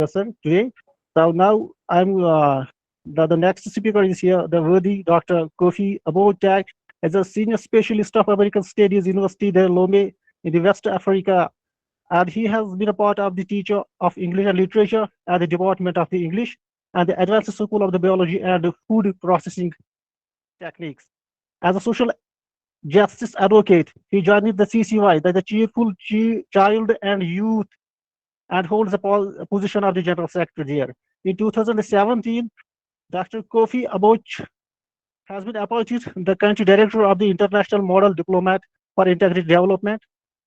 sir, today. So now the next speaker is here, the worthy Dr. Kofi Abotak, as a senior specialist of American Studies, University de Lomé in the West Africa, and he has been a part of the teacher of English and literature at the Department of the English and the Advanced School of the Biology and Food Processing Techniques. As a social justice advocate, he joined the CCY, the Cheerful Child and Youth, and holds a position of the general secretary there. In 2017, Dr. Kofi Aboch has been appointed the country director of the International Model Diplomat for Integrated Development,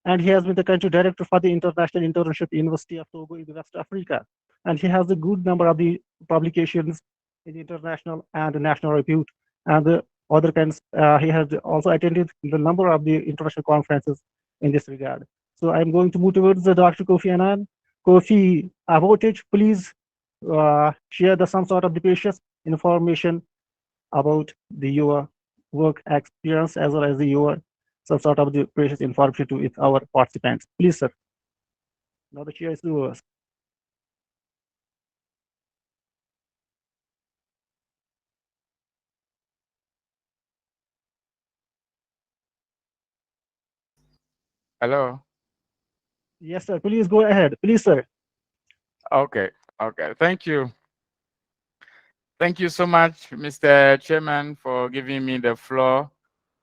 and he has been the country director for the International Internship University of Togo in West Africa. And he has a good number of the publications in international and national repute, and the other kinds. He has also attended the number of the international conferences in this regard. So I'm going to move towards the Dr. Kofi Annan. Kofi Abotage, please share some sort of the precious information about your work experience as well as your some sort of the precious information to our participants. Please, sir. Now the chair is yours. Hello. Yes, sir. Please go ahead. Please, sir. Okay. Okay. Thank you. Thank you so much, Mr. Chairman, for giving me the floor.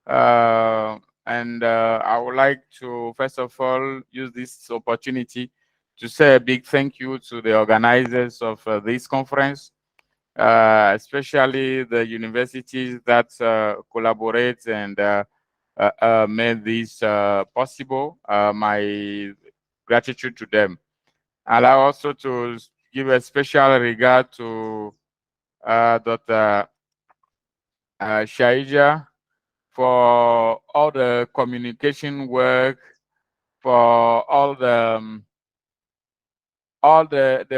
And I would like to, first of all, use this opportunity to say a big thank you to the organizers of this conference, especially the universities that collaborate and made this possible. My gratitude to them. And I also to give a special regard to Dr. Shaija for all the communication work, for all the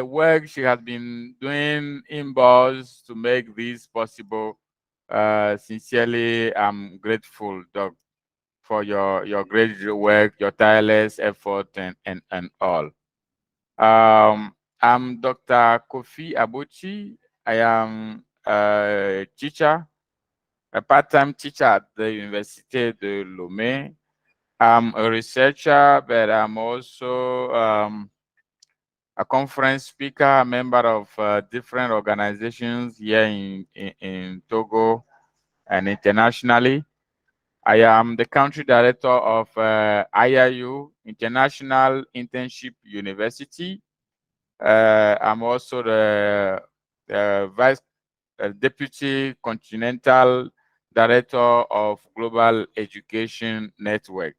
work she has been doing inbox to make this possible. Sincerely, I'm grateful, Doc, for your great work, your tireless effort, and all. I'm Dr. Kofi Abuchi. I am a teacher, a part-time teacher at the Université de Lomé. I'm a researcher, but I'm also a conference speaker, a member of different organizations here in Togo and internationally. I am the country director of IIU, International Internship University. I'm also the vice deputy continental director of Global Education Network.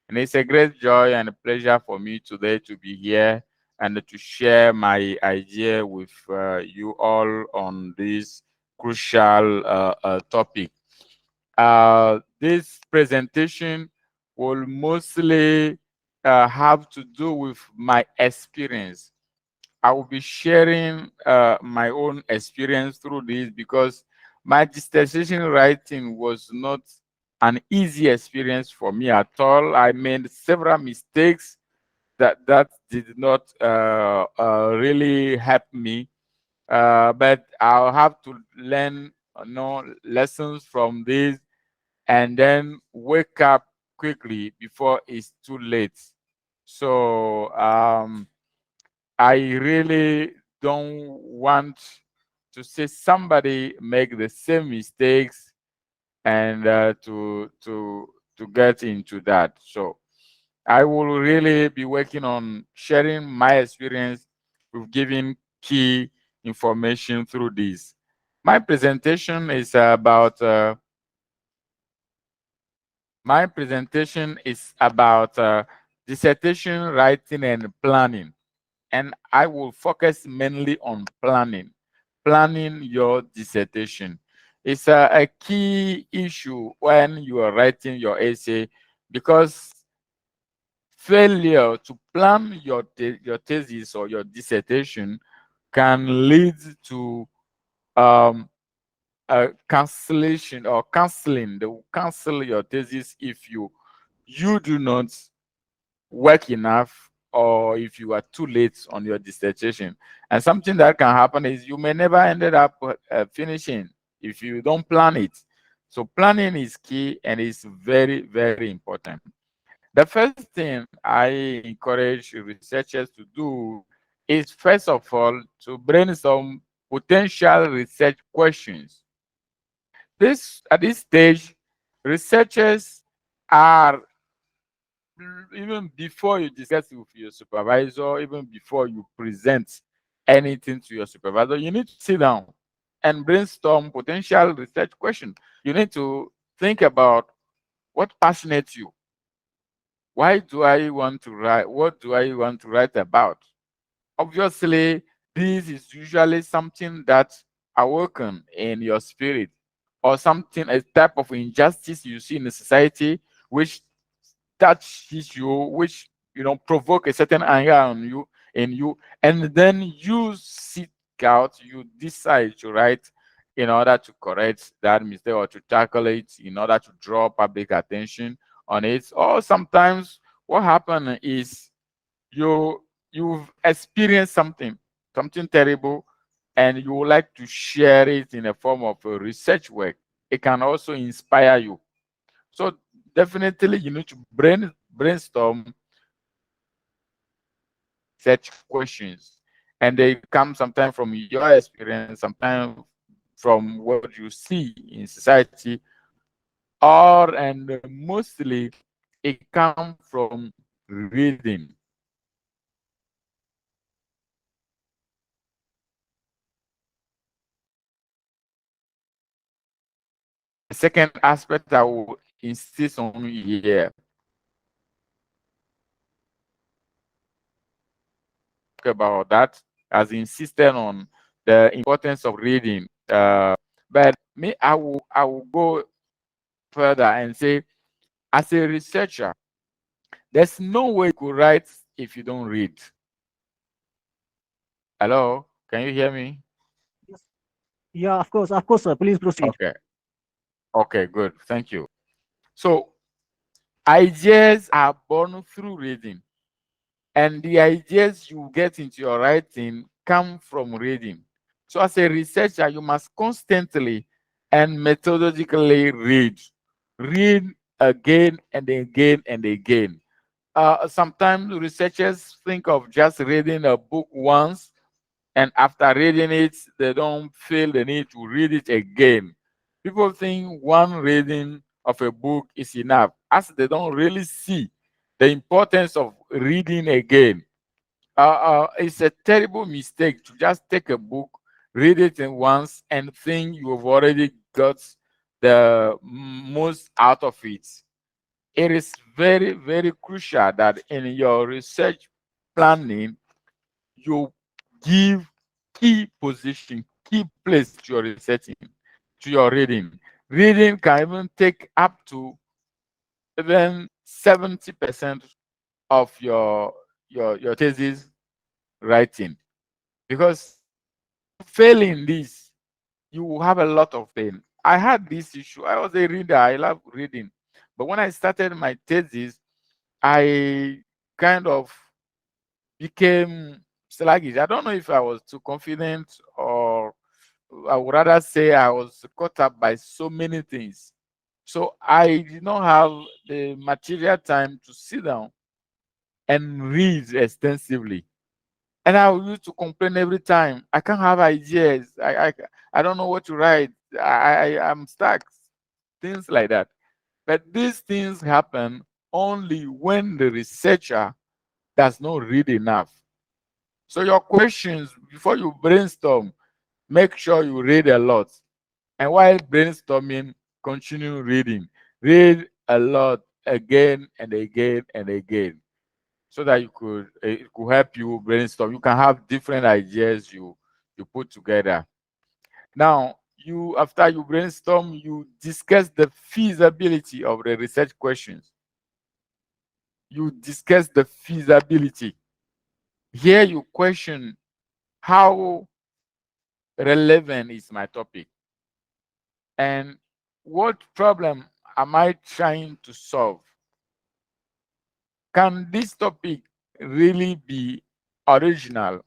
And it's a great joy and a pleasure for me today to be here and to share my idea with you all on this crucial topic. This presentation will mostly have to do with my experience. I will be sharing my own experience through this because my dissertation writing was not an easy experience for me at all. I made several mistakes that did not really help me, but I'll have to learn lessons from this and then wake up quickly before it's too late. So I really don't want to see somebody make the same mistakes and to get into that. So I will really be working on sharing my experience with giving key information through this. My presentation is about dissertation writing and planning, and I will focus mainly on planning your dissertation. It's a key issue when you are writing your essay because failure to plan your thesis or your dissertation can lead to um, cancellation or canceling. They will cancel your thesis if you do not work enough or if you are too late on your dissertation. And something that can happen is you may never ended up finishing if you don't plan it. So planning is key and is very, very important. The first thing I encourage researchers to do is, first of all, to brainstorm potential research questions. At this stage, researchers are, even before you discuss with your supervisor, even before you present anything to your supervisor, you need to sit down and brainstorm potential research questions. You need to think about what passionates you. Why do I want to write? What do I want to write about? Obviously, this is usually something that awoken in your spirit, or something, a type of injustice you see in the society, which touches you, which provoke a certain anger on you, and then you seek out, you decide to write in order to correct that mistake or to tackle it, in order to draw public attention on it. Or sometimes what happens is you've experienced something terrible, and you would like to share it in a form of a research work. It can also inspire you. So definitely you need to brainstorm such questions, and they come sometimes from your experience, sometimes from what you see in society, or and mostly it comes from reading. The second aspect I will insist on here about that, as insisted on the importance of reading. But me, I will go further and say, as a researcher, there's no way you could write if you don't read. Hello, can you hear me? Yes. Yeah, of course, sir. Please proceed. Okay. Okay, good. Thank you. So ideas are born through reading, and the ideas you get into your writing come from reading. So as a researcher, you must constantly and methodically read again and again and again. Sometimes researchers think of just reading a book once, and after reading it, they don't feel the need to read it again. People think one reading of a book is enough, as they don't really see the importance of reading again. It's a terrible mistake to just take a book, read it in once, and think you have already got the most out of it. It is very, very crucial that in your research planning, you give key position, key place to your researching, to your reading. Reading can even take up to even 70% of your thesis writing, because failing this, you will have a lot of pain. I had this issue. I was a reader. I love reading, but when I started my thesis, I kind of became sluggish. I don't know if I was too confident, or I would rather say I was caught up by so many things. So I did not have the material time to sit down and read extensively. And I used to complain every time. I can't have ideas. I don't know what to write. I'm stuck. Things like that. But these things happen only when the researcher does not read enough. So your questions, before you brainstorm, make sure you read a lot. And while brainstorming, continue reading. Read a lot again and again and again, so that it could help you brainstorm. You can have different ideas you put together. Now, after you brainstorm, you discuss the feasibility of the research questions. You discuss the feasibility. Here you question, how relevant is my topic, and what problem am I trying to solve? Can this topic really be original.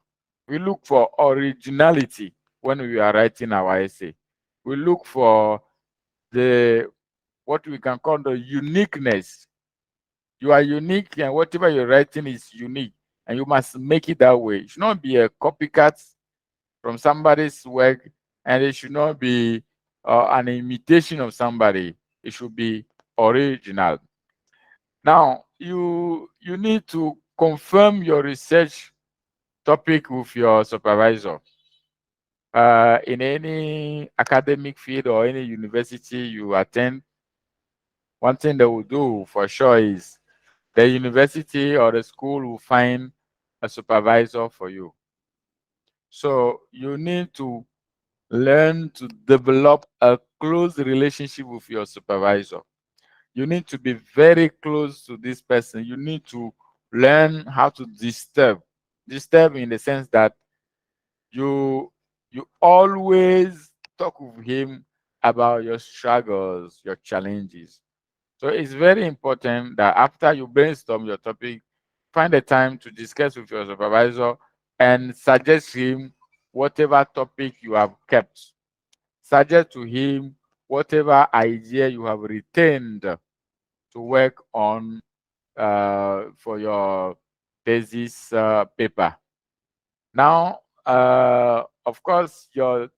We look for originality when we are writing our essay. We look for the what we can call the uniqueness. You are unique, and whatever you're writing is unique, and you must make it that way. It should not be a copycat from somebody's work, and it should not be an imitation of somebody. It should be original. Now, you need to confirm your research topic with your supervisor. In any academic field or any university you attend, one thing they will do for sure is the university or the school will find a supervisor for you. So you need to learn to develop a close relationship with your supervisor. You need to be very close to this person. You need to learn how to disturb in the sense that you always talk with him about your struggles, your challenges. So it's very important that after you brainstorm your topic, find a time to discuss with your supervisor and suggest him whatever topic you have kept. Suggest to him whatever idea you have retained to work on for your thesis paper. Now, of course, your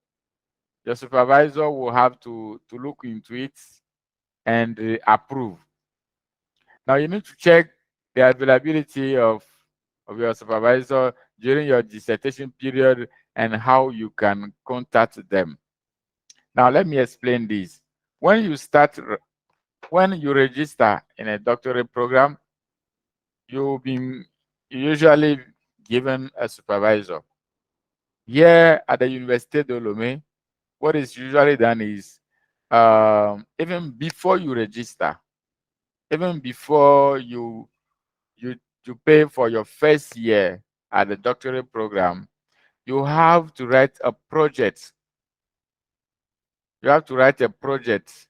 supervisor will have to look into it and approve. Now, you need to check the availability of your supervisor during your dissertation period and how you can contact them. Now, let me explain this. When when you register in a doctorate program, you'll be usually given a supervisor. Here at the Université de Lomé, what is usually done is even before you register, even before you pay for your first year at the doctorate program, you have to write a project. You have to write a project.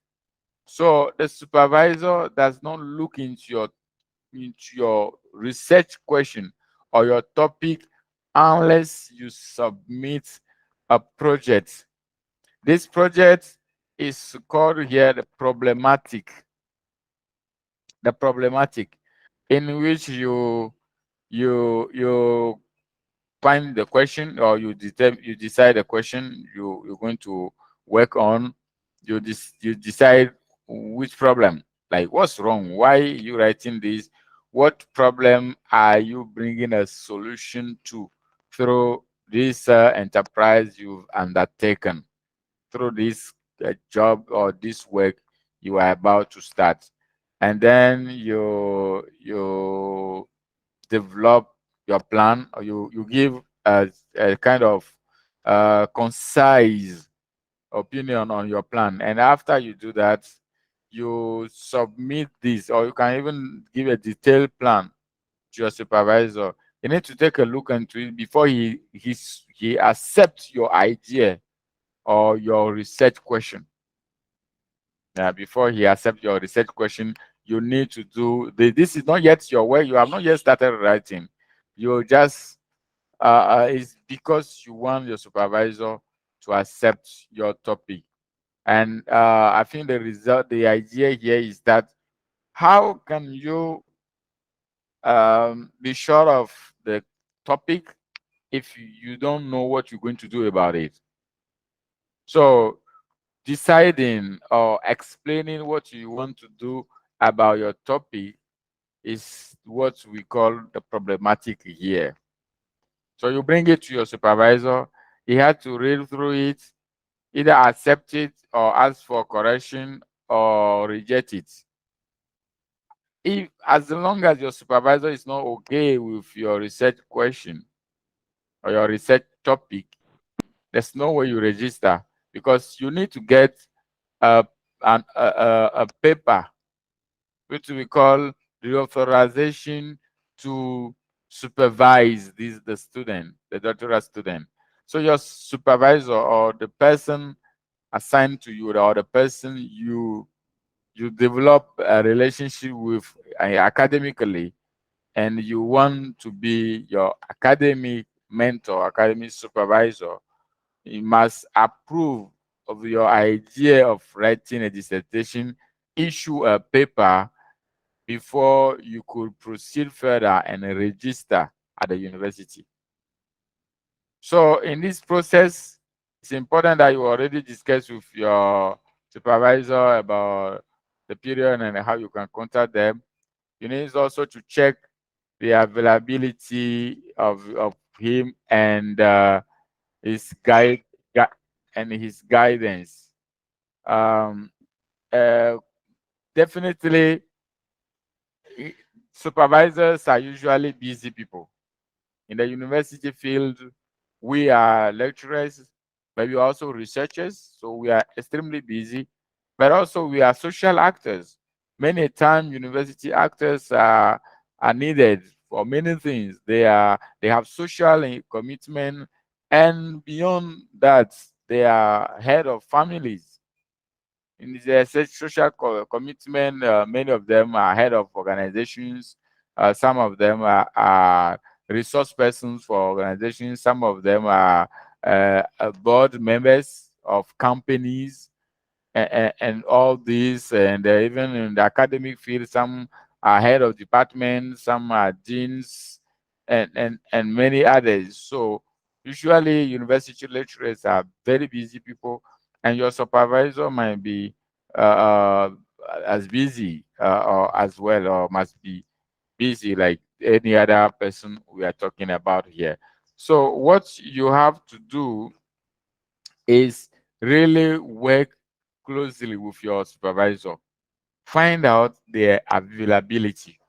So the supervisor does not look into your research question or your topic unless you submit a project. This project is called here the problematic. The problematic, in which you find the question, or you decide the question you're going to work on. You decide which problem, like what's wrong, why you writing this, what problem are you bringing a solution to through this enterprise you've undertaken, through this job or this work you are about to start. And then you develop your plan, or you give a kind of concise opinion on your plan. And after you do that, you submit this, or you can even give a detailed plan to your supervisor. You need to take a look into it before he accepts your idea or your research question. Before he accepts your research question, you need to do this is not yet your work. You have not yet started writing. You just it's because you want your supervisor to accept your topic. And I think the idea here is that how can you be sure of the topic if you don't know what you're going to do about it? So deciding or explaining what you want to do about your topic is what we call the problematic here. So you bring it to your supervisor. He had to read through it, either accept it or ask for correction or reject it. If, as long as your supervisor is not okay with your research question or your research topic, there's no way you register, because you need to get a, a paper which we call the authorization to supervise the student, the doctoral student. So your supervisor, or the person assigned to you, or the person you develop a relationship with academically, and you want to be your academic mentor, academic supervisor, you must approve of your idea of writing a dissertation, issue a paper before you could proceed further and register at the university. So in this process, it's important that you already discuss with your supervisor about the period and how you can contact them. You need also to check the availability of him and his and his guidance. Um, uh, Definitely, supervisors are usually busy people. In the university field, we are lecturers, but we are also researchers, so we are extremely busy. But also we are social actors. Many times university actors are needed for many things. They have social commitment, and beyond that, they are head of families. In the social commitment, many of them are head of organizations. Some of them are resource persons for organizations. Some of them are board members of companies, and all these. And even in the academic field, some are head of departments, some are deans, and many others. So usually university lecturers are very busy people, and your supervisor might be uh, uh, as busy or as well, or must be busy like any other person we are talking about here. So what you have to do is really work closely with your supervisor. Find out their availability.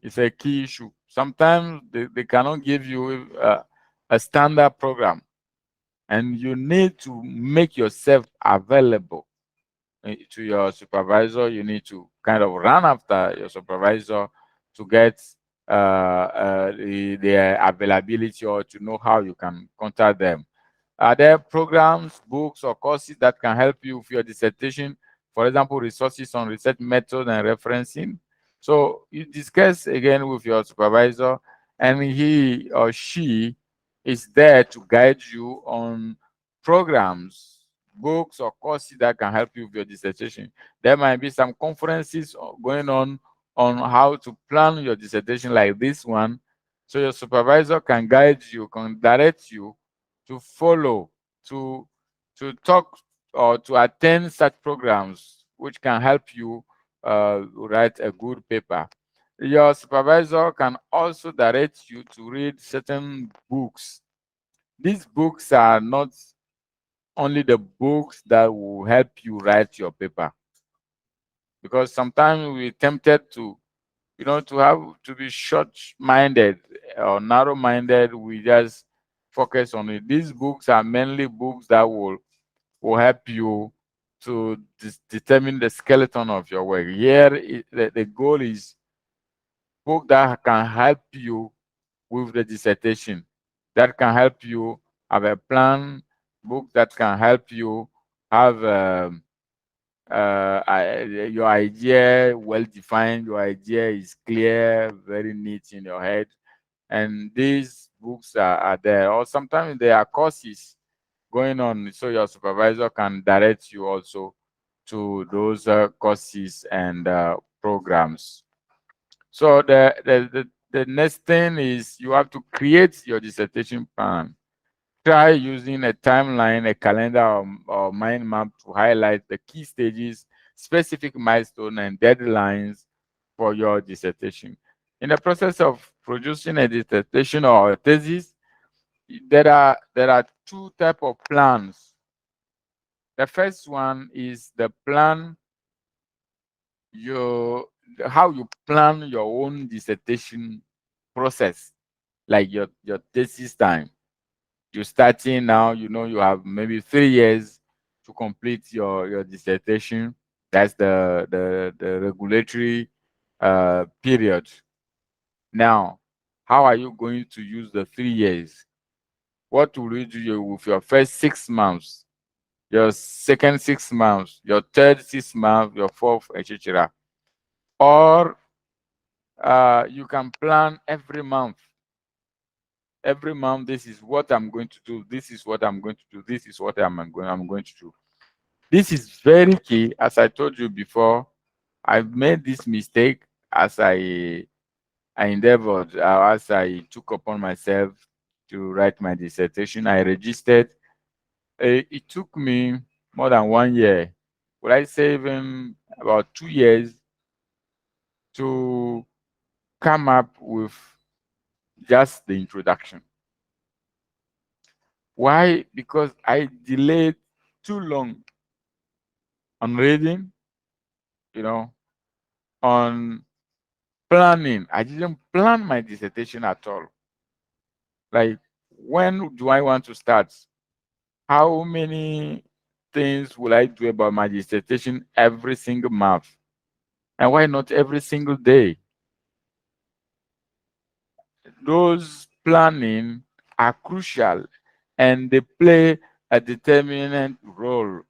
It's a key issue. Sometimes they cannot give you a standard program, and you need to make yourself available to your supervisor. You need to kind of run after your supervisor to get their availability, or to know how you can contact them. Are there programs, books, or courses that can help you with your dissertation? For example, resources on research method and referencing. So you discuss again with your supervisor, and he or she is there to guide you on programs, books, or courses that can help you with your dissertation. There might be some conferences going on how to plan your dissertation, like this one. So your supervisor can guide you, can direct you to follow, to talk or to attend such programs, which can help you write a good paper. Your supervisor can also direct you to read certain books. These books are not only the books that will help you write your paper, because sometimes we're tempted to, to have to be short-minded or narrow-minded. We just focus on it. These books are mainly books that will help you to determine the skeleton of your work. Here, the goal is book that can help you with the dissertation, that can help you have a plan, book that can help you have your idea well defined, your idea is clear, very neat in your head. And these books are there. Or sometimes there are courses going on, so your supervisor can direct you also to those courses and programs. So the next thing is you have to create your dissertation plan. Try using a timeline, a calendar, or mind map to highlight the key stages, specific milestones, and deadlines for your dissertation. In the process of producing a dissertation or a thesis, there are two type of plans. The first one is the plan your how you plan your own dissertation process, like your thesis time. You're starting now, you have maybe 3 years to complete your dissertation. That's the regulatory period. Now, how are you going to use the 3 years? What will you do with your first 6 months, your second 6 months, your third 6 months, your fourth, etc.? Or you can plan every month. Every month, this is what I'm going to do. This is what I'm going to do. This is what I'm going to do. This is very key. As I told you before, I've made this mistake as I endeavored, as I took upon myself to write my dissertation. I registered. It took me more than 1 year. Would I say even about 2 years to come up with just the introduction. Why? Because I delayed too long on reading, you know, on planning. I didn't plan my dissertation at all. Like, when do I want to start? How many things will I do about my dissertation every single month? And why not every single day? Those planning are crucial, and they play a determining role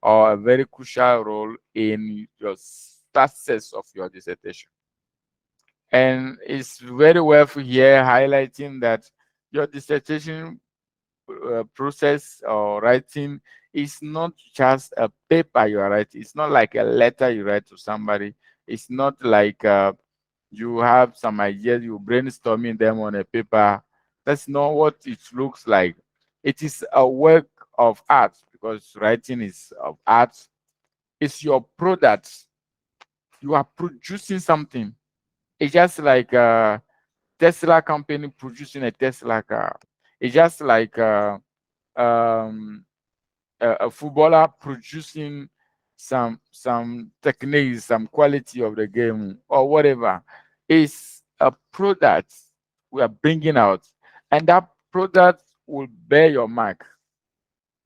or a very crucial role in your success of your dissertation. And it's very worth here highlighting that your dissertation process or writing is not just a paper you are writing. It's not like a letter you write to somebody. It's not like you have some ideas, you brainstorming them on a paper. That's not what it looks like. It is a work of art, because writing is of art. It's your product. You are producing something. It's just like Tesla company producing a Tesla car. It's just like um, a footballer producing some techniques, some quality of the game, or whatever. Is a product we are bringing out, and that product will bear your mark.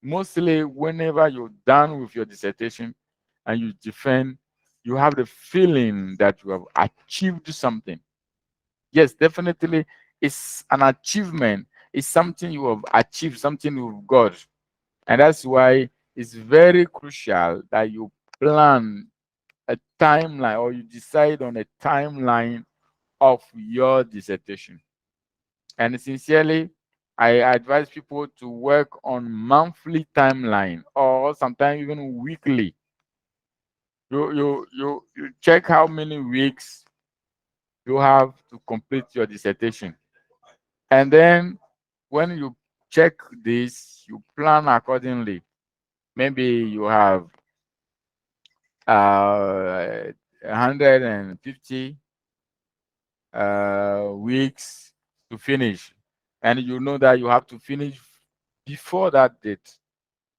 Mostly, whenever you're done with your dissertation and you defend, you have the feeling that you have achieved something. Yes, definitely, it's an achievement. It's something you have achieved, something you've got. And that's why it's very crucial that you plan a timeline, or you decide on a timeline of your dissertation. And sincerely, I advise people to work on monthly timeline, or sometimes even weekly. You check how many weeks you have to complete your dissertation. And then when you check this, you plan accordingly. Maybe you have 150 weeks to finish, and you know that you have to finish before that date.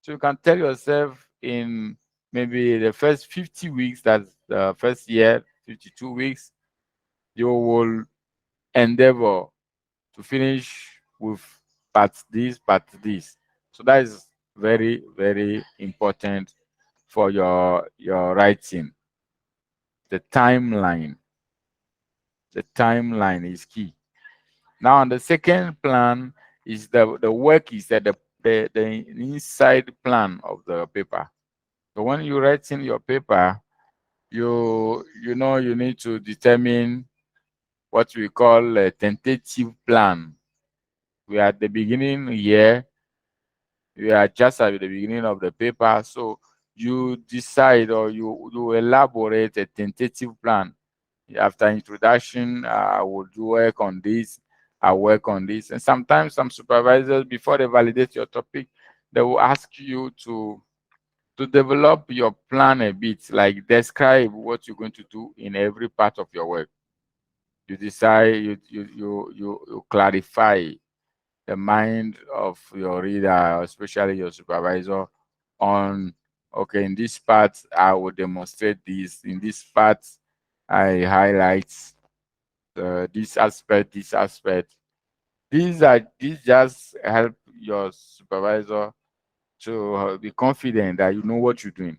So you can tell yourself in maybe the first 50 weeks, that's the first year, 52 weeks, you will endeavor to finish with part this, part this. So that is very, very important for your writing. The timeline. The timeline is key. Now, on the second plan is the work is that the inside plan of the paper. So when you write in your paper, you know you need to determine what we call a tentative plan. We are at the beginning here. We are just at the beginning of the paper. So you decide, or you elaborate a tentative plan. After introduction, I would work on this, I work on this. And sometimes some supervisors, before they validate your topic, they will ask you to develop your plan a bit, like describe what you're going to do in every part of your work. You decide, you clarify the mind of your reader, especially your supervisor, on, okay, in this part I will demonstrate this, in this part I highlight this aspect, this aspect. These just help your supervisor to be confident that you know what you're doing,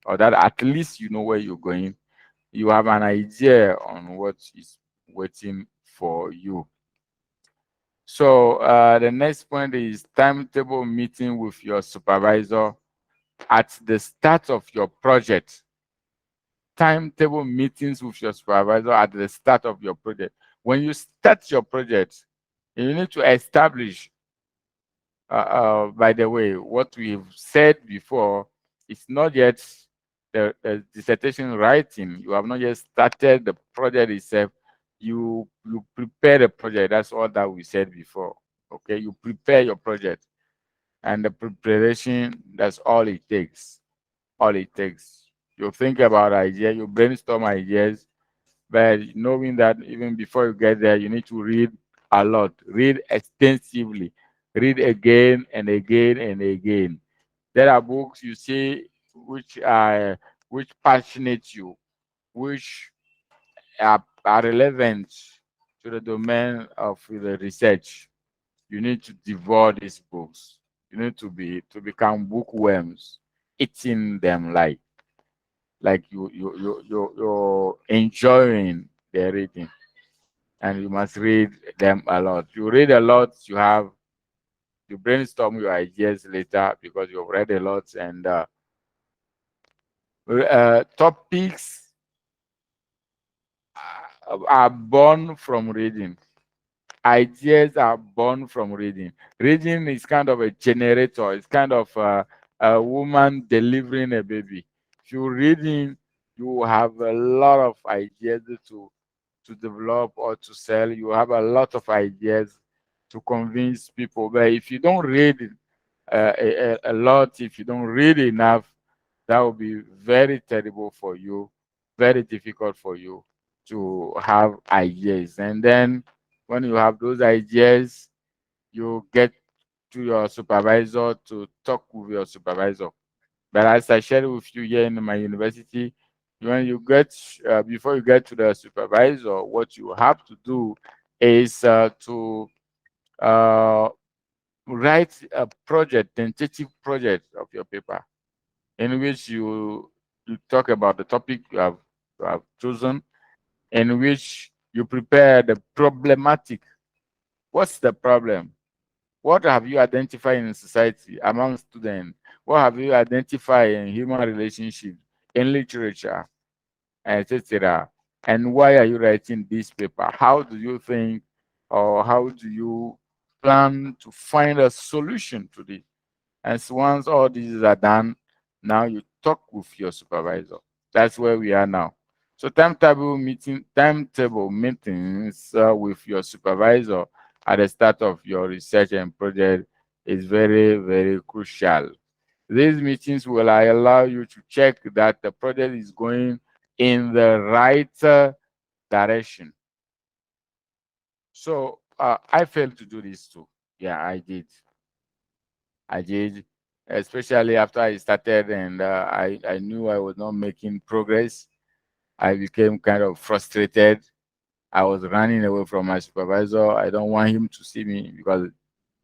or that at least you know where you're going. You have an idea on what is waiting for you. So the next point is timetable meeting with your supervisor at the start of your project. timetable meetings with your supervisor at the start of your project. When you start your project, you need to establish, by the way, what we've said before, it's not yet the dissertation writing. You have not yet started the project itself. You prepare the project. That's all that we said before. Okay, you prepare your project, and the preparation, that's all it takes. All it takes. You think about ideas, you brainstorm ideas, but knowing that even before you get there, you need to read a lot, read extensively, read again and again and again. There are books you see which passionate you, which are relevant to the domain of the research. You need to devour these books. You need to become bookworms, eating them like you're enjoying the reading, and you must read them a lot. You read a lot, you brainstorm your ideas later because you've read a lot, and topics are born from reading. Ideas are born from reading. Reading is kind of a generator. It's kind of a woman delivering a baby. If you're reading, you have a lot of ideas to develop or to sell. You have a lot of ideas to convince people. But if you don't read a lot, if you don't read enough, that will be very terrible for you, very difficult for you to have ideas. And then when you have those ideas, you get to your supervisor to talk with your supervisor. But as I shared with you here in my university, when you get before you get to the supervisor, what you have to do is to uh, write a project, tentative project of your paper, in which you talk about the topic you have chosen, in which you prepare the problematic. What's the problem? What have you identified in society among students? What have you identified in human relationships, in literature, etc.? And why are you writing this paper? How do you think, or how do you plan to find a solution to this? And so once all these are done, now you talk with your supervisor. That's where we are now. So timetable meetings with your supervisor at the start of your research and project is very, very crucial. These meetings will allow you to check that the project is going in the right direction. So I failed to do this too. Yeah, I did. I did, especially after I started and I knew I was not making progress. I became kind of frustrated. I was running away from my supervisor. I don't want him to see me because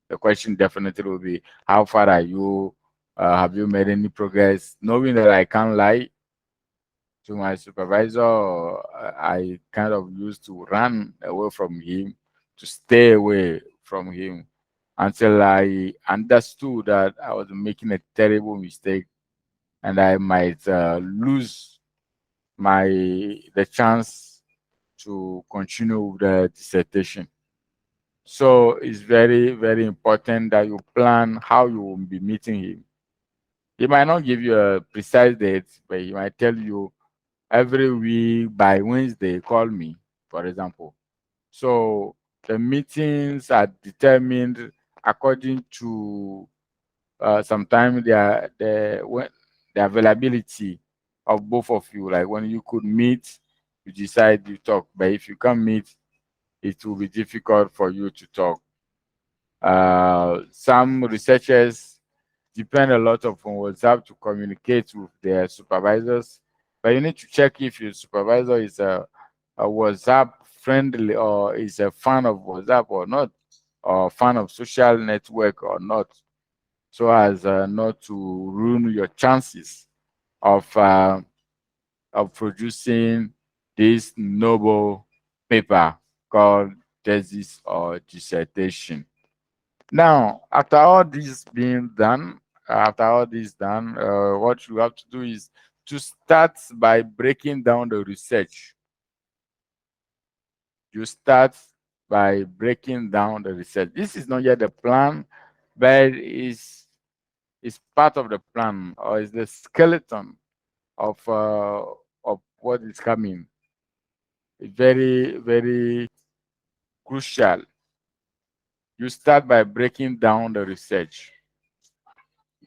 the question definitely will be, how far are you? Have you made any progress? Knowing that I can't lie to my supervisor, I kind of used to run away from him, to stay away from him until I understood that I was making a terrible mistake and I might lose the chance to continue with the dissertation. So it's very, very important that you plan how you will be meeting him. He might not give you a precise date, but he might tell you every week by Wednesday, call me, for example. So the meetings are determined according to sometimes the availability of both of you. Like when you could meet, you decide you talk. But if you can't meet, it will be difficult for you to talk. Some researchers depend a lot on WhatsApp to communicate with their supervisors, but you need to check if your supervisor is a WhatsApp friendly or is a fan of WhatsApp or not, or fan of social network or not, so as not to ruin your chances of producing this noble paper called thesis or dissertation. Now, after all this being done, what you have to do is to start by breaking down the research. You start by breaking down the research. This is not yet the plan, but is part of the plan, or is the skeleton of what is coming. Very, very crucial. You start by breaking down the research,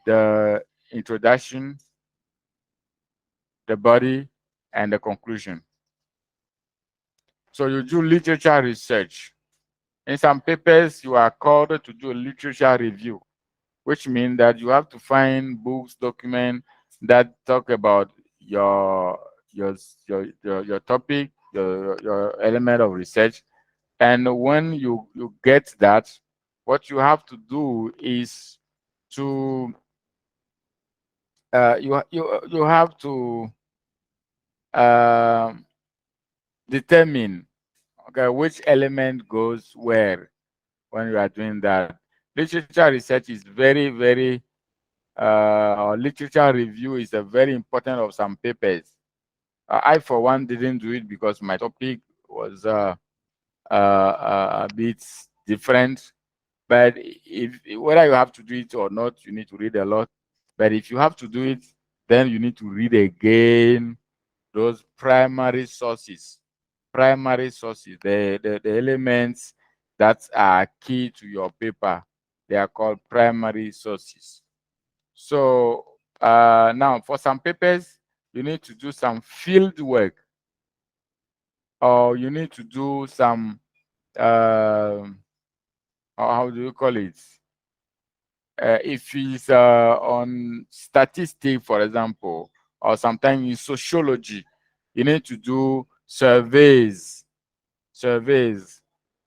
the introduction, the body, and the conclusion. So you do literature research. In some papers, you are called to do a literature review, which means that you have to find books, documents that talk about your topic, your element of research. And when you get that, what you have to do is to you have to um determine, okay, which element goes where when you are doing that. Literature research is very, very or literature review is a very important of some papers. I for one didn't do it because my topic was a bit different. But if whether you have to do it or not, you need to read a lot. But if you have to do it, then you need to read again those primary sources, the elements that are key to your paper. They are called primary sources. So now for some papers, you need to do some field work, or you need to do some how do you call it? If it's on statistics, for example, or sometimes in sociology, you need to do surveys,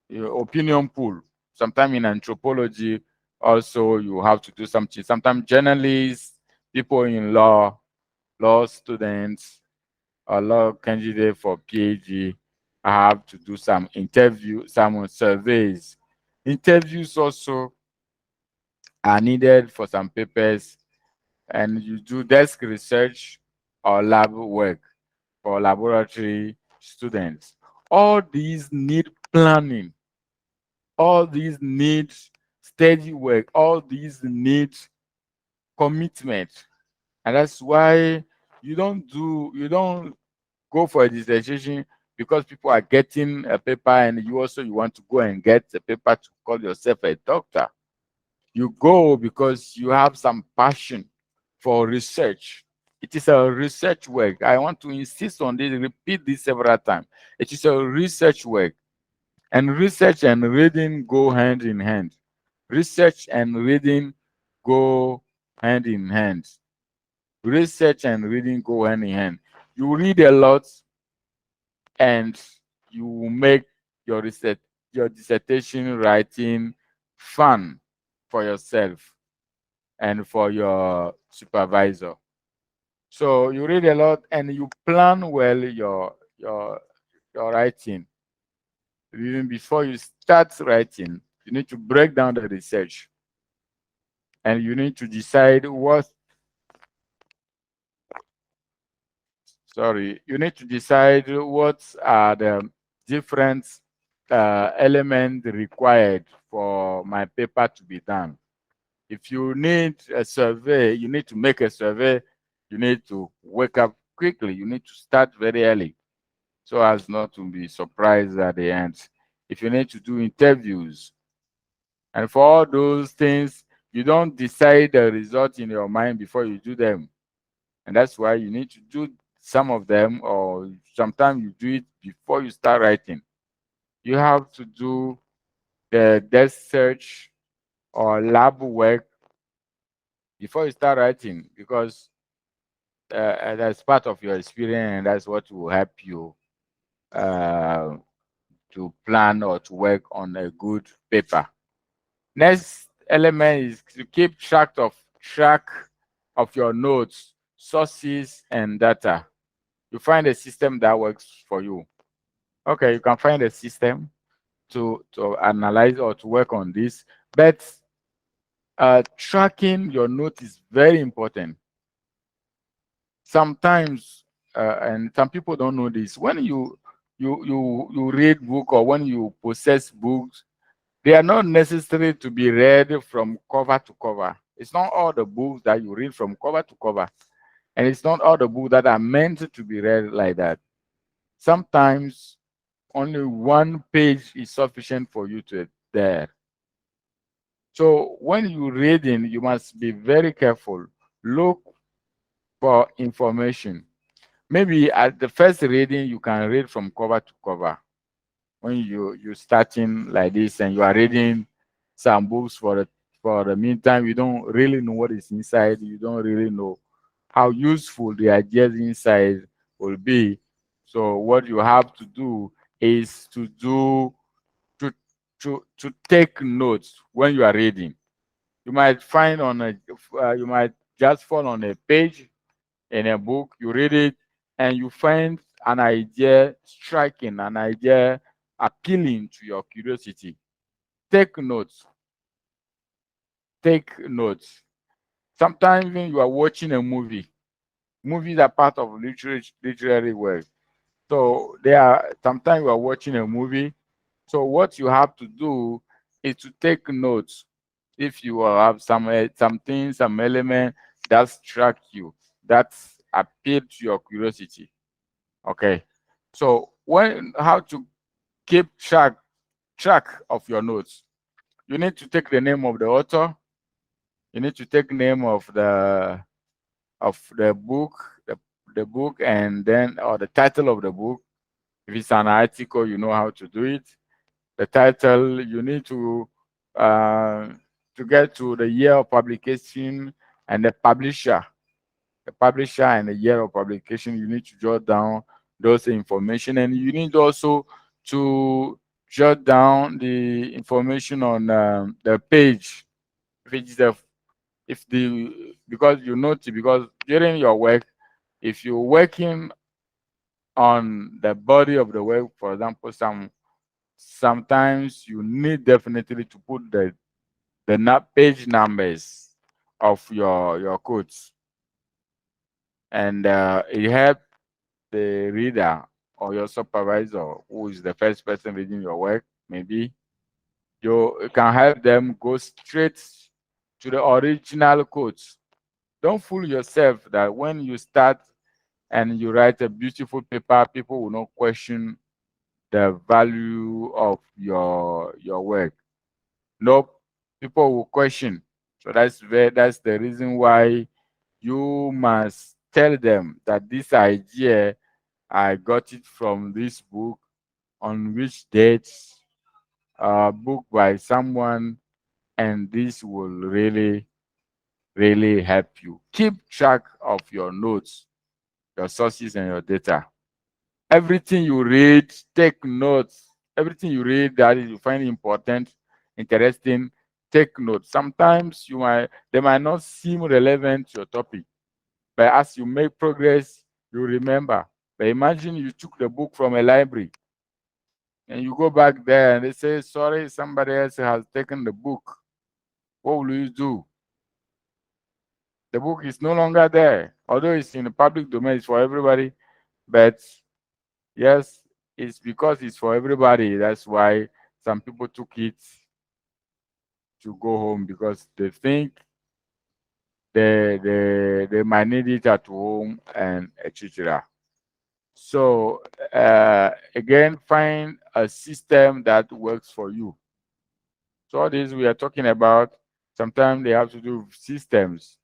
your opinion pool. Sometimes in anthropology, also you have to do something. Sometimes journalists, people in law students, or law candidate for PhD have to do some interview, some surveys. Interviews also are needed for some papers, and you do desk research or lab work for laboratory students. All these need planning. All these need steady work. All these need commitment. And that's why you don't go for a dissertation because people are getting a paper and you want to go and get a paper to call yourself a doctor. You go because you have some passion for research. It is a research work. I want to insist on this, repeat this several times. It is a research work. And research and reading go hand in hand. Research and reading go hand in hand. Research and reading go hand in hand. You read a lot and you will make your research, your dissertation writing fun for yourself and for your supervisor. So you read a lot and you plan well your writing. Even before you start writing, you need to break down the research and you need to decide you need to decide what are the different elements required for my paper to be done. If you need a survey, you need to make a survey, you need to wake up quickly. You need to start very early so as not to be surprised at the end. If you need to do interviews, and for all those things, you don't decide the result in your mind before you do them. And that's why you need to do some of them, or sometimes you do it before you start writing. You have to do the desk search or lab work before you start writing, because that's part of your experience and that's what will help you uh, to plan or to work on a good paper. Next element is to keep track of your notes, sources, and data. You find a system that works for you. Okay, you can find a system to analyze or to work on this, but tracking your notes is very important. sometimes, and some people don't know this, when you read book or when you possess books, they are not necessary to be read from cover to cover. It's not all the books that you read from cover to cover, and it's not all the books that are meant to be read like that. Sometimes only one page is sufficient for you to there. So when you reading, you must be very careful. Look for information. Maybe at the first reading, you can read from cover to cover. When you're starting like this and you are reading some books for the meantime, you don't really know what is inside. You don't really know how useful the ideas inside will be. So what you have to do is to take notes when you are reading. You might find on a you might just fall on a page in a book, you read it, and you find an idea striking, an idea appealing to your curiosity. Take notes. Take notes. Sometimes when you are watching a movie, movies are part of literary work. So there are sometimes you are watching a movie. So what you have to do is to take notes. If you have something, some element that struck you, that appeal to your curiosity. Okay. So when how to keep track of your notes? You need to take the name of the author. You need to take name of the book, the book, and then or the title of the book. If it's an article, you know how to do it. The title, you need uh, to get to the year of publication and the publisher and the year of publication. You need to jot down those information, and you need also to jot down the information on the page. If it's the if the because you notice because during your work, if you're working on the body of the work, for example, sometimes you need definitely to put the page numbers of your codes, and it helps the reader or your supervisor, who is the first person reading your work, maybe you can help them go straight to the original codes. Don't fool yourself that when you start and you write a beautiful paper, people will not question the value of your work. Nope, people will question. So that's the reason why you must tell them that this idea I got it from this book on which date, book by someone, and this will really help you. Keep track of your notes, your sources, and your data. Everything you read, take notes. Everything you read that you find important, interesting, take notes. Sometimes they might not seem relevant to your topic, but as you make progress, you remember. But imagine you took the book from a library and you go back there and they say, sorry, somebody else has taken the book. What will you do? The book is no longer there. Although it's in the public domain, it's for everybody. But yes, it's because it's for everybody. That's why some people took it to go home because they think they might need it at home and etc. So again, find a system that works for you. So all this we are talking about, sometimes they have to do with systems.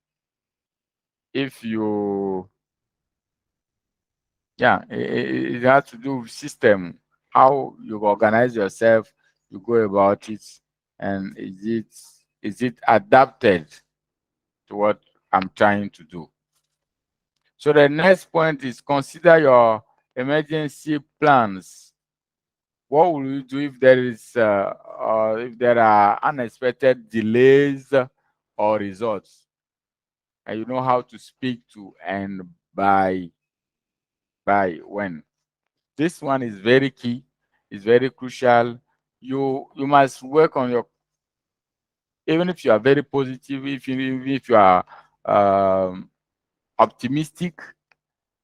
If you, yeah, it has to do with system, how you organize yourself, you go about it, and is it adapted to what I'm trying to do? So the next point is consider your emergency plans. What will you do if there are unexpected delays or results, and you know how to speak to and by when? This one is very key. It's very crucial. You must work on your, even if you are very positive, if you are optimistic,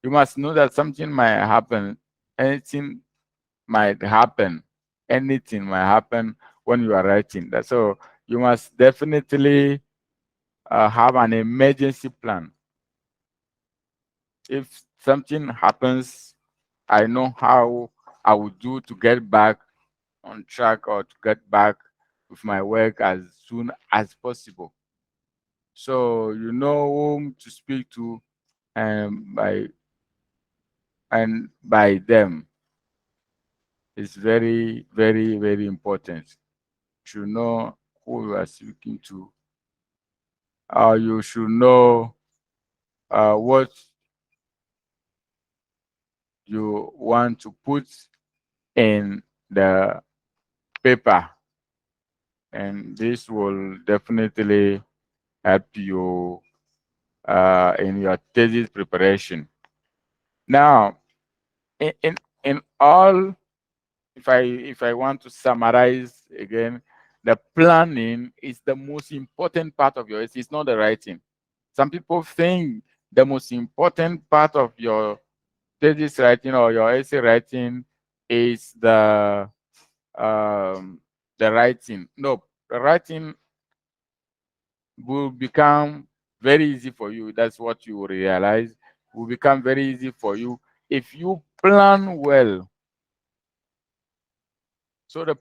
You must know that something might happen. Anything might happen. Anything might happen when you are writing. So you must definitely have an emergency plan. If something happens, I know how I would do to get back on track or to get back with my work as soon as possible. So you know whom to speak to, and by them is very, very, very important. You should know who you are speaking to. You should know what you want to put in the paper, and this will definitely help you in your thesis preparation. Now, in all, if I want to summarize again, the planning is the most important part of your essay. It's not the writing. Some people think the most important part of your thesis writing or your essay writing is um, the writing. No, the writing will become very easy for you. That's what you will realize. Will become very easy for you if you plan well. So the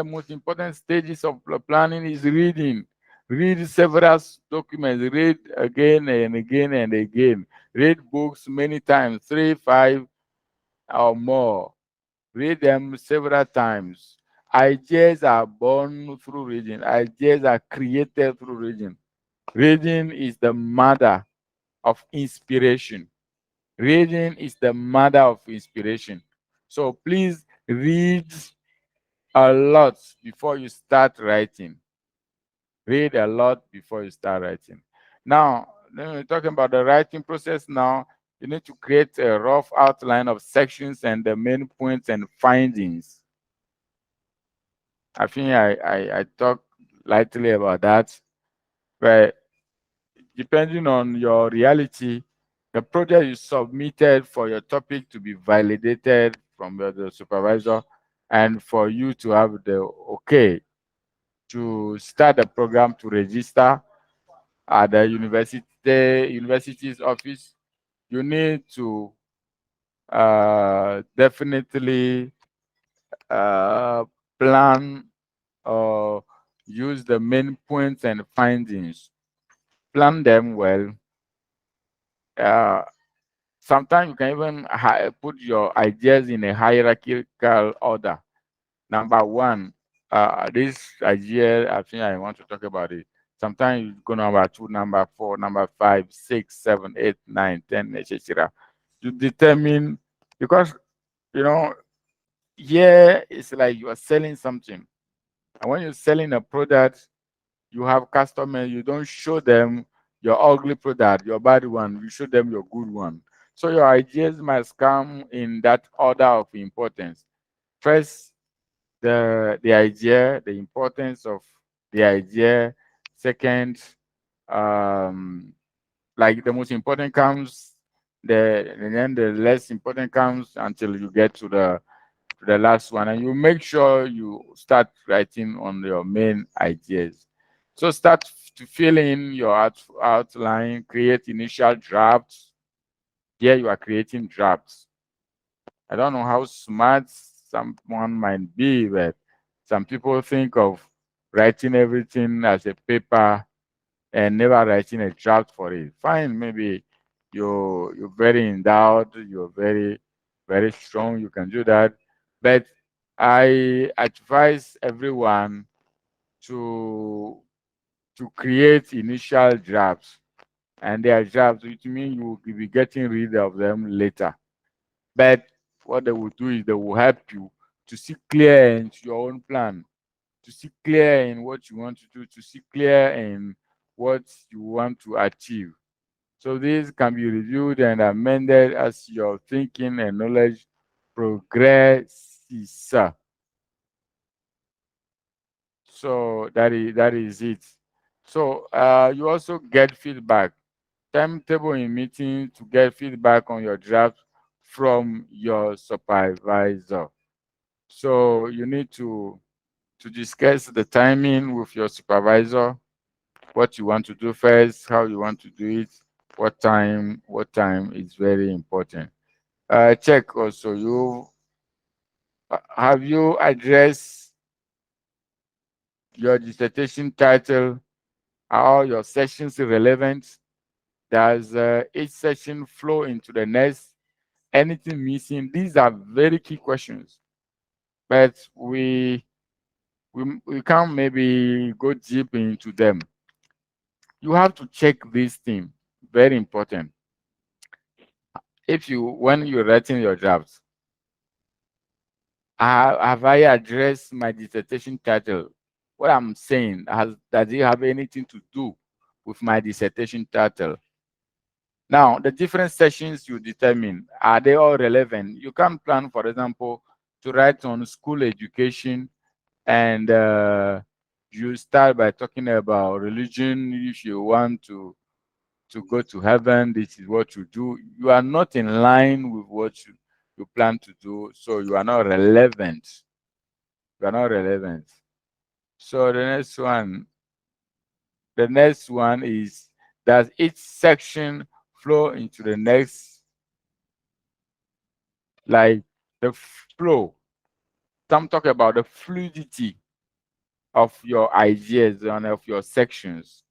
most important stages of planning is reading. Read several documents. Read again and again and again. Read books many times, 3, 5, or more. Read them several times. Ideas are born through reading. Ideas are created through reading. Reading is the mother of inspiration. Reading is the mother of inspiration. So please read a lot before you start writing. Read a lot before you start writing. Now, when we're talking about the writing process now, you need to create a rough outline of sections and the main points and findings. I think I talked lightly about that, but depending on your reality, the project you submitted for your topic to be validated from the supervisor and for you to have the okay to start the program to register at the university's office, you need to definitely uh, plan or use the main points and findings. Plan them well. Uh, Sometimes you can even put your ideas in a hierarchical order. Number one, this idea, I think I want to talk about it. Sometimes you go number two, number four, number 5, 6, 7, 8, 9, 10, etc. To determine, because you know, here it's like you are selling something. And when you're selling a product, you have customers, you don't show them your ugly product, your bad one, you show them your good one. So your ideas must come in that order of importance. First, the idea, the importance of the idea. Second, um, like the most important comes, and then the less important comes until you get to the last one, and you make sure you start writing on your main ideas. So start to fill in your outline, create initial drafts. Here you are creating drafts. I don't know how smart someone might be, but some people think of writing everything as a paper and never writing a draft for it. Fine, maybe you're very endowed, you're very, very strong, you can do that. But I advise everyone to to create initial drafts, and their drafts, which means you will be getting rid of them later. But what they will do is they will help you to see clear into your own plan, to see clear in what you want to do, to see clear in what you want to achieve. So this can be reviewed and amended as your thinking and knowledge progresses. So that is it. So you also get feedback. timetable in meeting to get feedback on your draft from your supervisor. So you need to discuss the timing with your supervisor, what you want to do first, how you want to do it, what time is very important. Check also, have you addressed your dissertation title? Are all your sessions relevant? Does each session flow into the next? Anything missing? These are very key questions, but we can't maybe go deep into them. You have to check this thing. Very important. If you, when you're writing your drafts, have I addressed my dissertation title? What I'm saying, does it have anything to do with my dissertation title? Now, the different sessions you determine, are they all relevant? You can plan, for example, to write on school education, and you start by talking about religion. If you want to go to heaven, this is what you do. You are not in line with what you plan to do, so you are not relevant. You are not relevant. So the next one is, does each section flow into the next, like the flow? Some talk about the fluidity of your ideas and of your sections.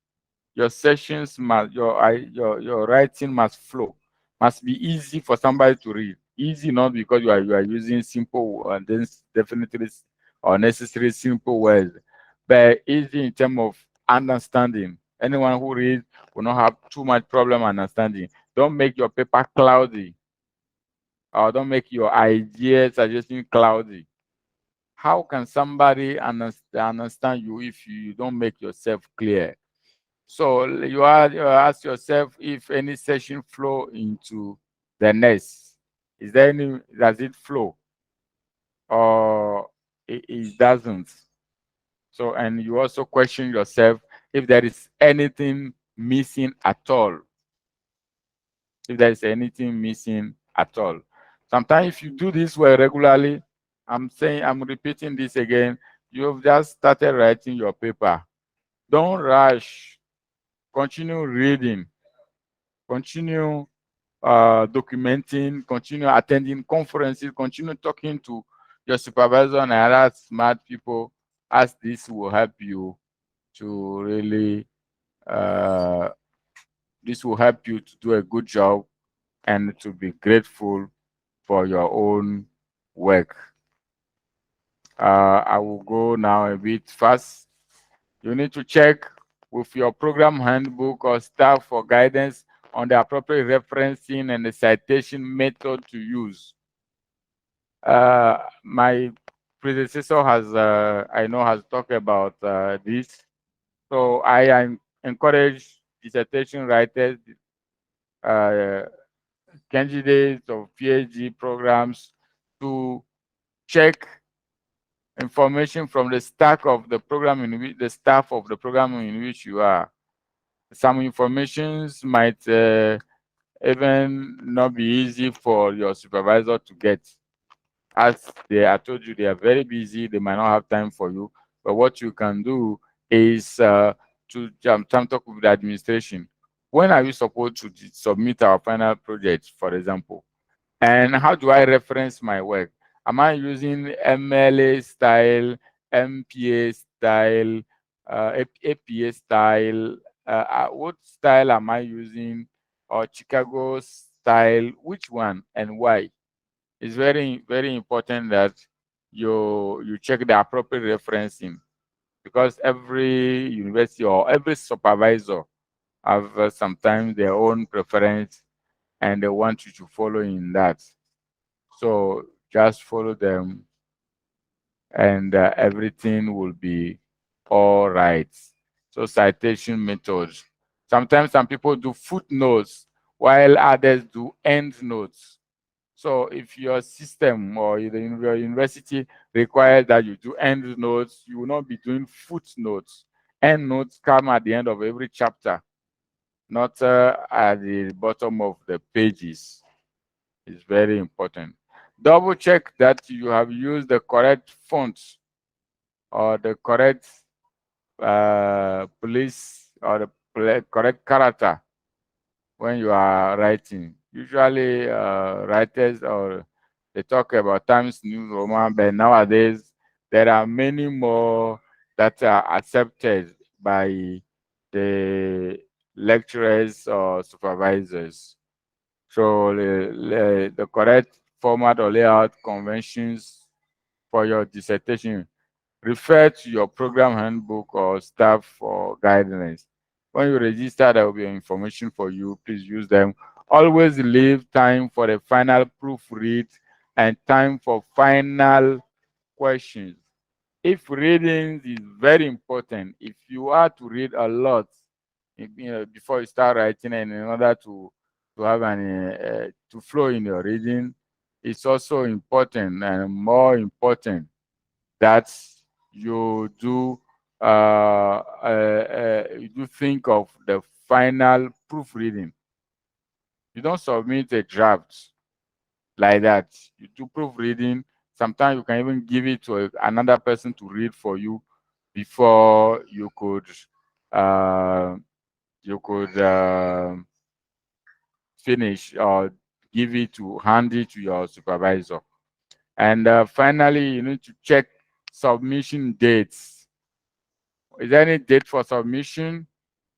Your sections must, your writing must flow, must be easy for somebody to read. Easy not because you are using simple and then definitely or necessary simple words, but easy in terms of understanding. Anyone who reads will not have too much problem understanding. Don't make your paper cloudy, or don't make your ideas suggestion cloudy. How can somebody understand you if you don't make yourself clear? So you ask yourself if any session flow into the next. Is there any, does it flow, or it doesn't? So, and you also question yourself if there is anything missing at all. If there is anything missing at all. Sometimes if you do this well regularly, I'm repeating this again, you've just started writing your paper. Don't rush. Continue reading. Continue documenting, continue attending conferences, continue talking to your supervisor and other smart people, as this will help you to really, this will help you to do a good job and to be grateful for your own work. I will go now a bit fast. You need to check with your program handbook or staff for guidance on the appropriate referencing and the citation method to use. My predecessor has, I know, has talked about this. So I encourage dissertation writers, uh, candidates of PhD programs to check information from the stack of the program in which the staff of the program in which you are. Some informations might even not be easy for your supervisor to get. As I told you, they are very busy. They might not have time for you. But what you can do is to talk with the administration. When are you supposed to submit our final project, for example? And how do I reference my work? Am I using MLA style, MPA style, APA style? What style am I using? Or Chicago style? Which one and why? It's very, very important that you check the appropriate referencing, because every university or every supervisor have sometimes their own preference, and they want you to follow in that. So just follow them, and everything will be all right. So citation methods. Sometimes some people do footnotes while others do end notes. So if your system or your university requires that you do end notes, you will not be doing footnotes. End notes come at the end of every chapter. not at the bottom of the pages. It's very important. Double check that you have used the correct fonts or the correct police or the correct character when you are writing. Usually, writers or they talk about Times New Roman, but nowadays there are many more that are accepted by the lecturers or supervisors. So the correct format or layout conventions for your dissertation. Refer to your program handbook or staff for guidelines. When you register, there will be information for you. Please use them. Always leave time for the final proofread and time for final questions. If reading is very important, if you are to read a lot, before you start writing, and in order to have an to flow in your reading, it's also important and more important that you do you do think of the final proofreading. You don't submit a draft like that. You do proofreading. Sometimes you can even give it to another person to read for you before uh, you could finish or give it to hand it to your supervisor. And finally, you need to check submission dates. Is there any date for submission?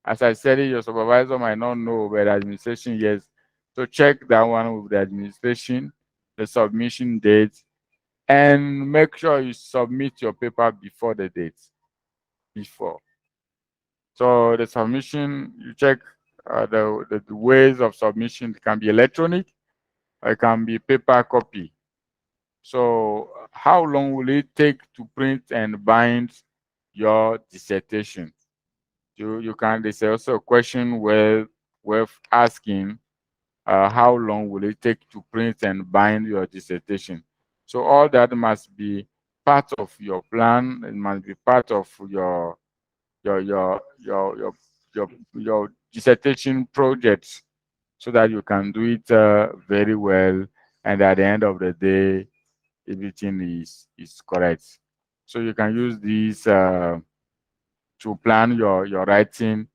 As I said, your supervisor might not know, but the administration, yes. So check that one with the administration, the submission date, and make sure you submit your paper before the date. Before. So the submission, you check the ways of submission. It can be electronic, or it can be paper copy. So how long will it take to print and bind your dissertation? You can, there's also a question worth asking, how long will it take to print and bind your dissertation? So all that must be part of your plan. It must be part of your your your your your dissertation project, so that you can do it very well, and at the end of the day everything is correct. So you can use these to plan your writing.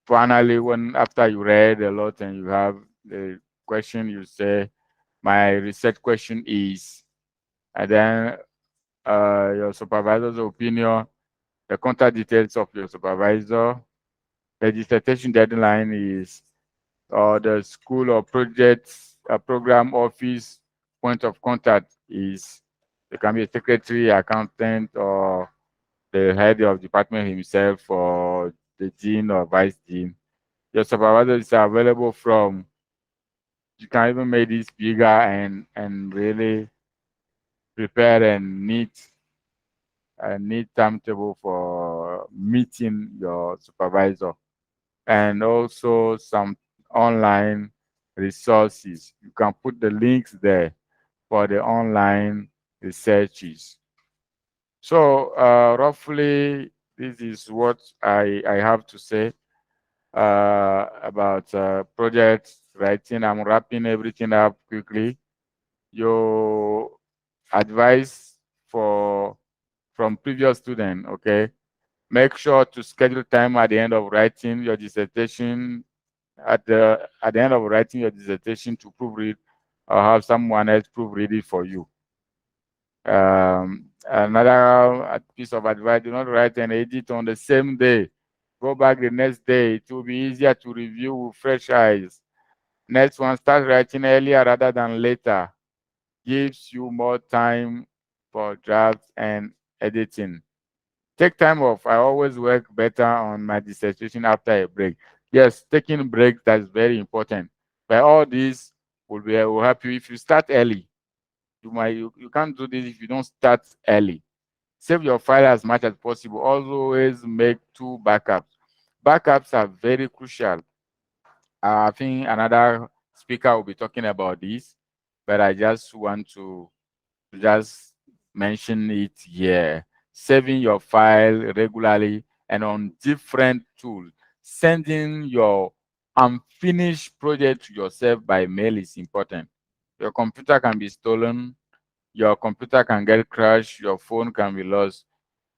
Finally, when after you read a lot and you have the question, you say, my research question is, and then your supervisor's opinion, the contact details of your supervisor, the dissertation deadline is, or the school or project program office point of contact is, it can be a secretary, accountant, or the head of department himself, or the dean or vice dean. Your supervisor is available from, you can even make this bigger and really prepare a neat timetable for meeting your supervisor, and also some online resources. You can put the links there for the online researches. So roughly, this is what I have to say about project writing. I'm wrapping everything up quickly. Your advice for from previous student, okay? Make sure to schedule time at the end of writing your dissertation, at the end of writing your dissertation, to proofread or have someone else proofread it for you. Another piece of advice: do not write and edit on the same day. Go back the next day. It will be easier to review with fresh eyes. Next one, start writing earlier rather than later. Gives you more time for drafts and editing. Take time off. I always work better on my dissertation after a break. Yes, taking breaks, that's very important. But all this will help you if you start early. You can't do this if you don't start early. Save your file as much as possible. Always make 2 backups. Backups are very crucial. I think another speaker will be talking about this, but I just want to just mention it here. Saving your file regularly and on different tools. Sending your unfinished project to yourself by mail is important. Your computer can be stolen, your computer can get crashed, your phone can be lost.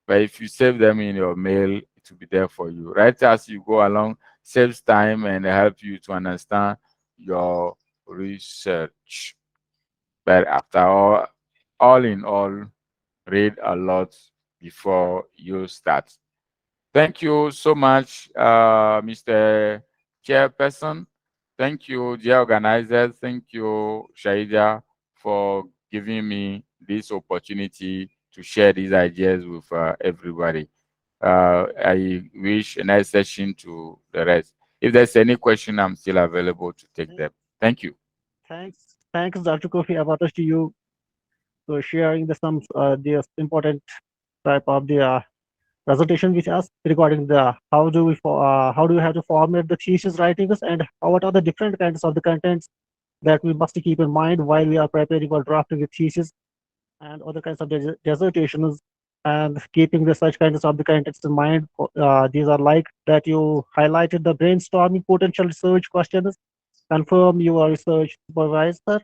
But if you save them in your mail, it will be there for you. Right as you go along, saves time and help you to understand your research. But after all in all, read a lot before you start. Thank you so much, Mr. Chairperson. Thank you, dear organizers. Thank you, Shaida, for giving me this opportunity to share these ideas with everybody. I wish a nice session to the rest. If there's any question, I'm still available to take them. Thank you. Thanks, Dr. Kofi Abatas, to you for sharing the important type of the presentation with us regarding the how do we have to format the thesis writings, and what are the different kinds of the contents that we must keep in mind while we are preparing or drafting the thesis and other kinds of dissertations, and keeping the such kinds of the contents in mind. These are like that you highlighted the brainstorming potential research questions, confirm your research supervisor,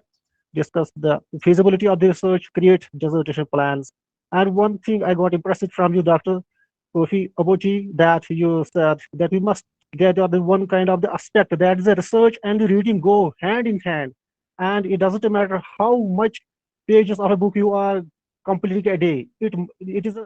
discuss the feasibility of the research, create dissertation plans. And one thing I got impressed from you, Dr. Kofi Aboti, that you said that we must get the one kind of the aspect that is the research and the reading go hand in hand. And it doesn't matter how much pages of a book you are completing a day. It is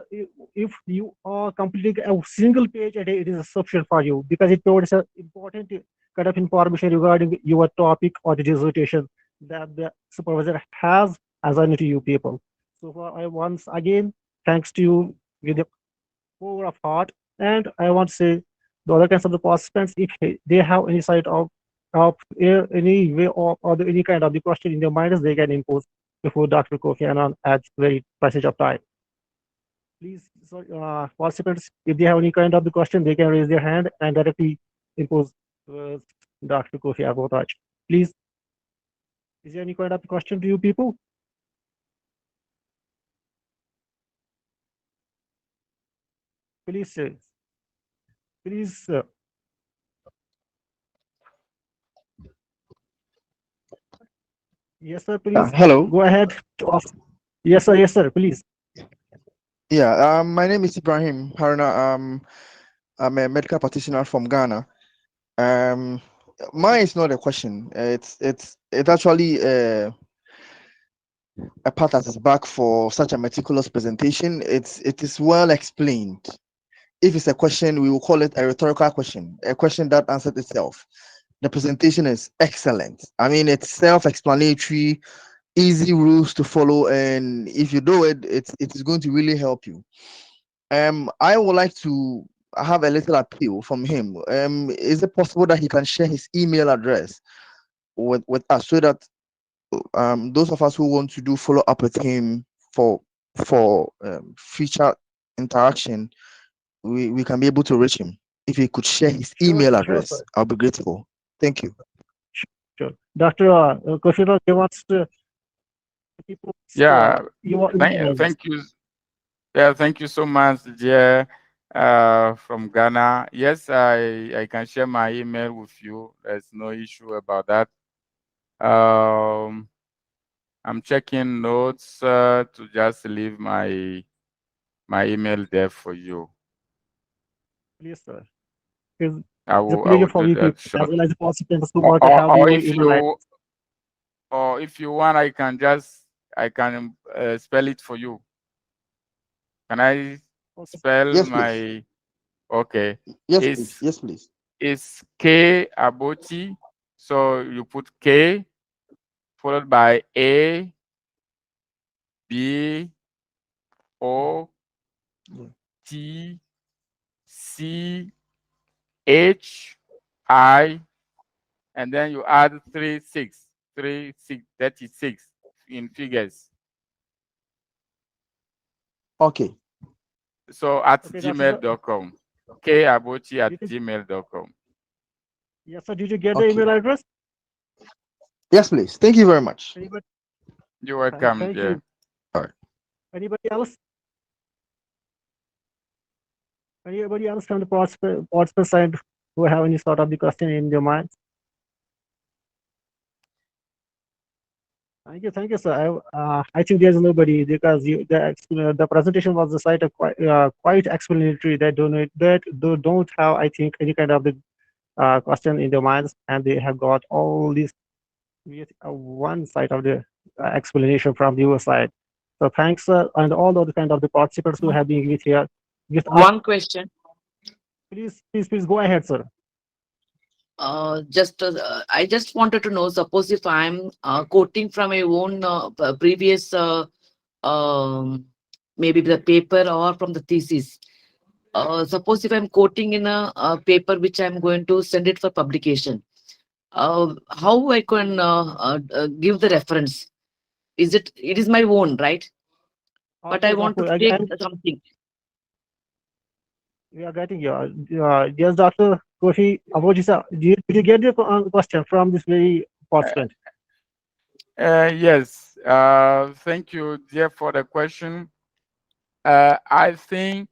if you are completing a single page a day, it is sufficient for you because it provides an important kind of information regarding your topic or the dissertation that the supervisor has assigned to you people. So I once again thanks to you with the power of heart, and I want to say the other kinds of the participants, if they have any side of any way or any kind of the question in their minds, they can impose before Dr. Kofi Annan at very passage of time. Please, so, participants, if they have any kind of the question, they can raise their hand and directly impose Dr. Kofi Agotaj. Please, is there any kind of question to you people? Please, please. Yes, sir. Please Hello. go ahead. Yes, sir. Yes, sir. Please. Yeah. My name is Ibrahim Haruna. I'm a medical practitioner from Ghana. Um, Mine is not a question. It's actually a part that is back for such a meticulous presentation. It is well explained. If it's a question, we will call it a rhetorical question, a question that answers itself. The presentation is excellent. I mean, it's self-explanatory, easy rules to follow, and if you do it, it is going to really help you. I would like to have a little appeal from him. Is it possible that he can share his email address with us so that those of us who want to do follow up with him for future interaction, we can be able to reach him. If he could share his email Sure, address, sir. I'll be grateful. Thank you. Sure. Dr. Koshiro, you want to people Yeah, your email address. thank you. Yeah, thank you so much, dear, from Ghana. Yes, I can share my email with you. There's no issue about that. I'm checking notes to just leave my email there for you. Please, sir. It's I a will pleasure for do you that people as short. well as the participants who Or, want to or, have or your if email address. you or if you want, I can spell it for you. Can I spell Yes, please. my? Okay, Yes, please. it's Yes, please. it's K Aboti. So you put K followed by A B O Yeah. T C H I, and then you add 36 in figures. Okay. So at Okay, Dr. gmail.com. Kaboti at Did you, gmail.com. yes, sir. Did you get the email Okay. address? Yes, please. Thank you very much. Anybody? You're welcome, Thank yeah. you. All right. Anybody else? Anybody else from the participant side? who have any sort of the question in your mind? Thank you, sir. I think there's nobody because the presentation was the site of quite explanatory. They don't have, I think, any kind of the question in their minds, and they have got all these with one side of the explanation from your side. So thanks, sir, and all the other kind of the participants who have been with here. With us. One question. Please go ahead, sir. I just wanted to know, suppose if I'm quoting from my own previous maybe the paper or from the thesis. Suppose if I'm quoting in a paper which I'm going to send it for publication, how I can give the reference? It is my own, right? But I want to take something. We are getting you. Yes, Dr. Kofi Abojisa, did you get your question from this very participant? Yes. Thank you, dear, for the question. I think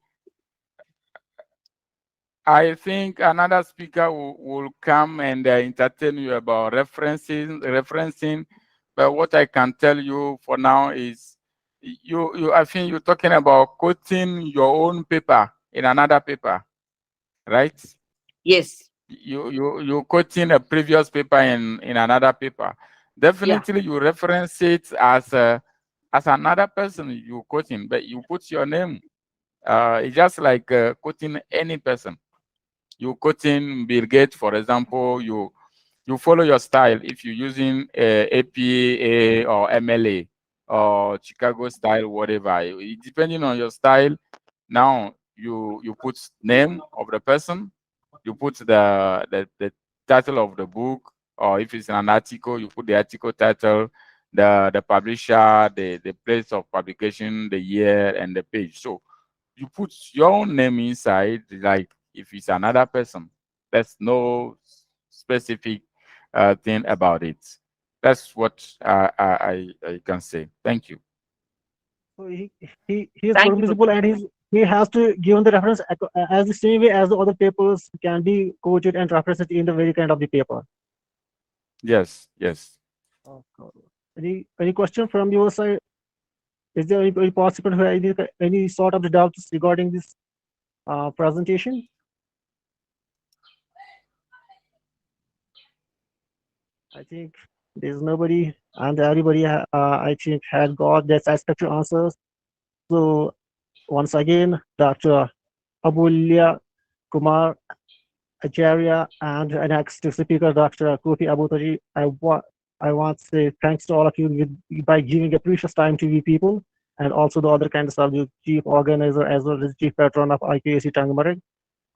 another speaker will come and entertain you about referencing. But what I can tell you for now is, I think you're talking about quoting your own paper in another paper, right? Yes. You quoting a previous paper in another paper. Definitely, you reference it as another person you quoting, but you put your name. It's just like quoting any person. You quoting Bill Gates, for example. You follow your style. If you're using APA or MLA or Chicago style, whatever, depending on your style. Now you put name of the person, you put the title of the book, or if it's an article, you put the article title, the publisher, the place of publication, the year, and the page. So you put your own name inside, like if it's another person. There's no specific thing about it. That's what I can say. Thank you. So he is permissible, and he has to give the reference as the same way as the other papers can be quoted and referenced in the very kind of the paper. Yes, yes. Any question from your side? Is there any participant who has any sort of the doubts regarding this presentation? I think there's nobody, and everybody I think had got their satisfactory answers. So once again, Dr. Abulya Kumar Acharya and next speaker, Dr. Kofi Abutaji, I want to say thanks to all of you by giving a precious time to we people, and also the other kinds of the chief organizer as well as chief patron of IQAC Tangmarg,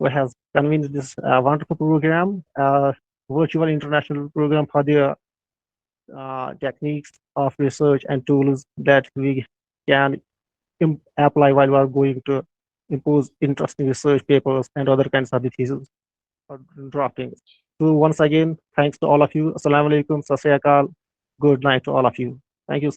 who has convened this wonderful program, virtual international program for the techniques of research and tools that we can apply while we are going to impose interesting research papers and other kinds of theses or drafting. So once again, thanks to all of you. Assalamu alaikum, sat sri akal. Good night to all of you. Thank you.